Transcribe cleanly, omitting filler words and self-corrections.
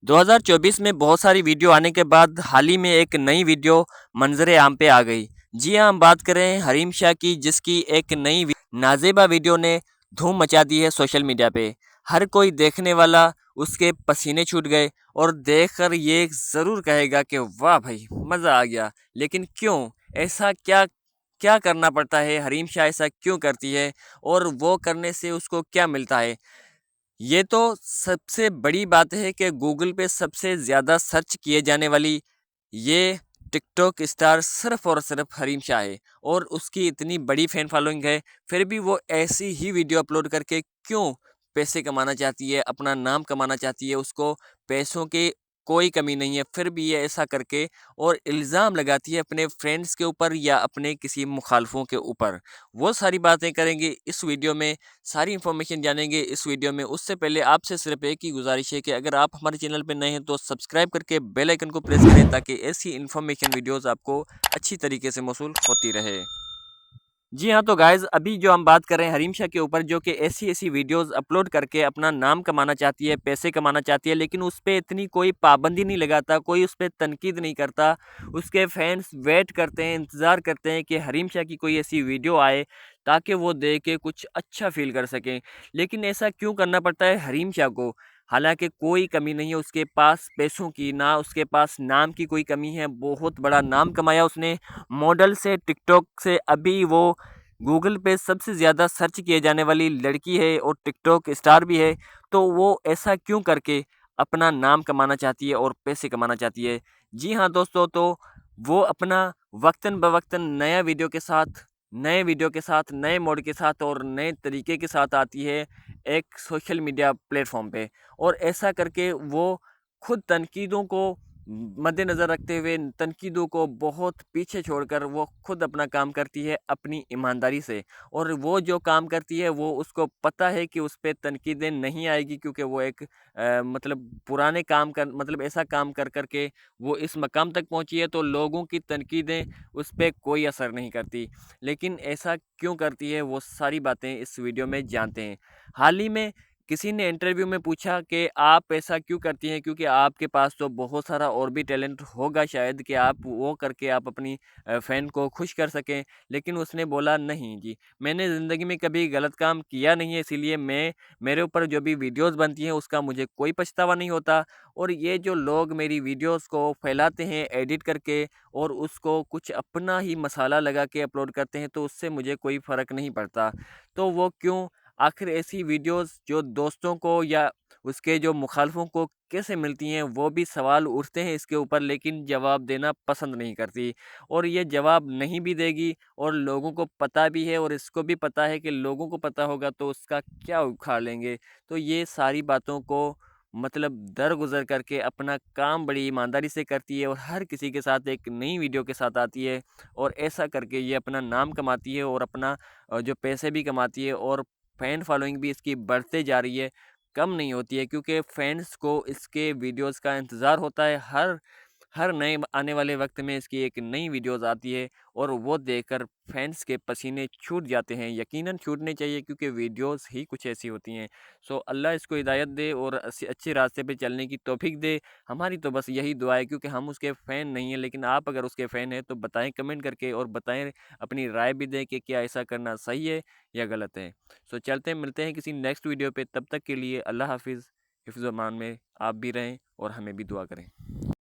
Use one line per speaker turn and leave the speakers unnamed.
2024 में बहुत सारी वीडियो आने के बाद हाल ही में एक नई वीडियो मंजर आम पे आ गई। जी हाँ, हम बात कर रहे हैं हरीम शाह की, जिसकी एक नई नाजेबा वीडियो ने धूम मचा दी है सोशल मीडिया पे। हर कोई देखने वाला उसके पसीने छूट गए और देखकर ये ज़रूर कहेगा कि वाह भाई, मज़ा आ गया। लेकिन क्यों? ऐसा क्या क्या करना पड़ता है? हरीम शाह ऐसा क्यों करती है और वो करने से उसको क्या मिलता है? ये तो सबसे बड़ी बात है कि गूगल पे सबसे ज़्यादा सर्च किए जाने वाली ये टिकटॉक स्टार सिर्फ और सिर्फ हरीम शाह है, और उसकी इतनी बड़ी फ़ैन फॉलोइंग है। फिर भी वो ऐसी ही वीडियो अपलोड करके क्यों पैसे कमाना चाहती है, अपना नाम कमाना चाहती है। उसको पैसों की कोई कमी नहीं है, फिर भी ये ऐसा करके और इल्ज़ाम लगाती है अपने फ्रेंड्स के ऊपर या अपने किसी मुखालफों के ऊपर। वो सारी बातें करेंगे इस वीडियो में, सारी इन्फॉर्मेशन जानेंगे इस वीडियो में। उससे पहले आपसे सिर्फ एक ही गुजारिश है कि अगर आप हमारे चैनल पर नए हैं तो सब्सक्राइब करके बेल आइकन को प्रेस करें, ताकि ऐसी इन्फॉर्मेशन वीडियोस आपको अच्छी तरीके से मौसूल होती रहे। जी हाँ, तो गाइज़ अभी जो हम बात कर रहे हैं हरीम शाह के ऊपर, जो कि ऐसी-ऐसी वीडियोज़ अपलोड करके अपना नाम कमाना चाहती है, पैसे कमाना चाहती है, लेकिन उस पे इतनी कोई पाबंदी नहीं लगाता, कोई उस पे तनकीद नहीं करता। उसके फैन्स वेट करते हैं, इंतज़ार करते हैं कि हरीम शाह की कोई ऐसी वीडियो आए, ताकि वो देख के कुछ अच्छा फ़ील कर सकें। लेकिन ऐसा क्यों करना पड़ता है हरीम शाह को? हालाँकि कोई कमी नहीं है उसके पास पैसों की, ना उसके पास नाम की कोई कमी है। बहुत बड़ा नाम कमाया उसने मॉडल से, टिकटॉक से। अभी वो गूगल पे सबसे ज़्यादा सर्च किए जाने वाली लड़की है और टिकटॉक स्टार भी है। तो वो ऐसा क्यों करके अपना नाम कमाना चाहती है और पैसे कमाना चाहती है? जी हाँ दोस्तों, तो वो अपना वक्तन बवक्तन नए वीडियो के साथ, नए मोड के साथ और नए तरीके के साथ आती है एक सोशल मीडिया प्लेटफॉर्म पे। और ऐसा करके वो खुद तनकीदों को मद्देनज़र रखते हुए, तनकीदों को बहुत पीछे छोड़कर वो खुद अपना काम करती है अपनी ईमानदारी से। और वो जो काम करती है वो उसको पता है कि उस पे तनकीदें नहीं आएगी, क्योंकि वो एक मतलब पुराने काम कर मतलब ऐसा काम कर कर के वो इस मकाम तक पहुंची है, तो लोगों की तनकीदें उस पे कोई असर नहीं करती। लेकिन ऐसा क्यों करती है, वो सारी बातें इस वीडियो में जानते हैं। हाल ही में किसी ने इंटरव्यू में पूछा कि आप ऐसा क्यों करती हैं, क्योंकि आपके पास तो बहुत सारा और भी टैलेंट होगा शायद, कि आप वो करके आप अपनी फ़ैन को खुश कर सकें। लेकिन उसने बोला, नहीं जी, मैंने ज़िंदगी में कभी गलत काम किया नहीं है, इसीलिए मेरे ऊपर जो भी वीडियोस बनती हैं उसका मुझे कोई पछतावा नहीं होता। और ये जो लोग मेरी वीडियोस को फैलाते हैं एडिट करके और उसको कुछ अपना ही मसाला लगा के अपलोड करते हैं, तो उससे मुझे कोई फ़र्क नहीं पड़ता। तो वो क्यों? आखिर ऐसी वीडियोस जो दोस्तों को या उसके जो मुखालफों को कैसे मिलती हैं, वो भी सवाल उठते हैं इसके ऊपर, लेकिन जवाब देना पसंद नहीं करती। और ये जवाब नहीं भी देगी, और लोगों को पता भी है और इसको भी पता है कि लोगों को पता होगा तो उसका क्या उखाड़ लेंगे। तो ये सारी बातों को मतलब दरगुजर करके अपना काम बड़ी ईमानदारी से करती है और हर किसी के साथ एक नई वीडियो के साथ आती है। और ऐसा करके ये अपना नाम कमाती है और अपना जो पैसे भी कमाती है, और फ़ैन फॉलोइंग भी इसकी बढ़ते जा रही है, कम नहीं होती है। क्योंकि फैंस को इसके वीडियोस का इंतज़ार होता है। हर हर नए आने वाले वक्त में इसकी एक नई वीडियोस आती है, और वो देखकर फैंस के पसीने छूट जाते हैं। यकीनन छूटने चाहिए, क्योंकि वीडियोस ही कुछ ऐसी होती हैं। सो अल्लाह इसको हिदायत दे और अच्छे रास्ते पे चलने की तौफीक दे। हमारी तो बस यही दुआ है, क्योंकि हम उसके फ़ैन नहीं हैं। लेकिन आप अगर उसके फ़ैन हैं तो बताएं कमेंट करके, और बताएं, अपनी राय भी दें कि क्या ऐसा करना सही है या गलत है। सो चलते हैं, मिलते हैं किसी नेक्स्ट वीडियो पे। तब तक के लिए अल्लाह हाफिज़। हिफ्ज़-ओ-अमान में आप भी रहें और हमें भी दुआ करें।